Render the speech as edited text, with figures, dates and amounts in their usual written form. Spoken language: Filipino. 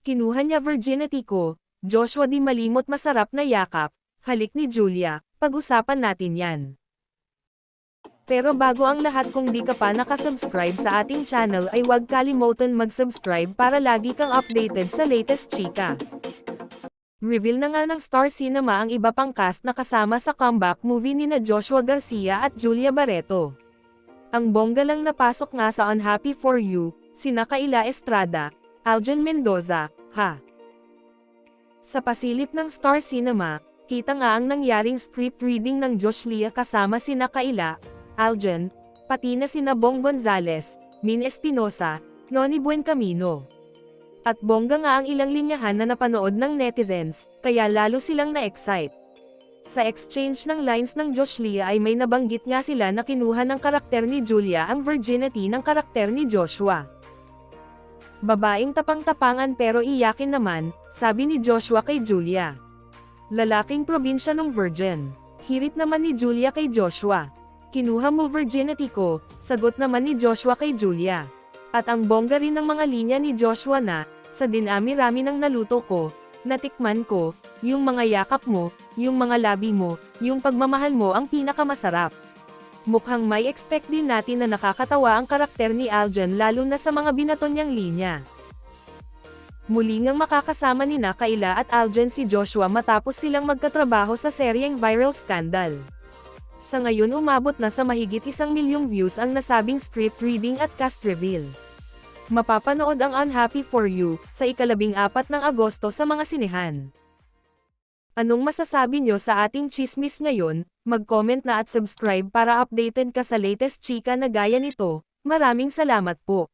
Kinuha niya virginity ko, Joshua di malimot masarap na yakap, halik ni Julia, pag-usapan natin yan. Pero bago ang lahat kung di ka pa nakasubscribe sa ating channel ay huwag kalimutan mag-subscribe para lagi kang updated sa latest chika. Reveal na nga ng Star Cinema ang iba pang cast na kasama sa comeback movie ni na Joshua Garcia at Julia Barreto. Ang bongga lang napasok nga sa Unhappy For You, sina Kaila Estrada, Aljon Mendoza, ha. Sa pasilip ng Star Cinema, kita nga ang nangyaring script reading ng Josh Lia kasama sina Kaila, Aljon, pati na sina Bong Gonzales, Min Espinosa, Noni Buencamino. At bongga nga ang ilang linyahan na napanood ng netizens, kaya lalo silang na-excite. Sa exchange ng lines ng Josh Lia ay may nabanggit nga sila na kinuha ng karakter ni Julia ang virginity ng karakter ni Joshua. Babaeng tapang-tapangan pero iyakin naman, sabi ni Joshua kay Julia. Lalaking probinsya ng virgin. Hirit naman ni Julia kay Joshua. Kinuha mo virginity ko, sagot naman ni Joshua kay Julia. At ang bongga rin ng mga linya ni Joshua na, sa dinami-rami ng naluto ko, natikman ko, yung mga yakap mo, yung mga labi mo, yung pagmamahal mo ang pinakamasarap. Mukhang may expect din natin na nakakatawa ang karakter ni Aljon lalo na sa mga binaton niyang linya. Muli ngang makakasama ni na Kaila at Aljon si Joshua matapos silang magkatrabaho sa seryeng Viral Scandal. Sa ngayon umabot na sa mahigit 1 milyong views ang nasabing script reading at cast reveal. Mapapanood ang Unhappy For You sa ika-14 ng Agosto sa mga sinehan. Anong masasabi nyo sa ating chismis ngayon? Mag-comment na at subscribe para updated ka sa latest chika na gaya nito. Maraming salamat po.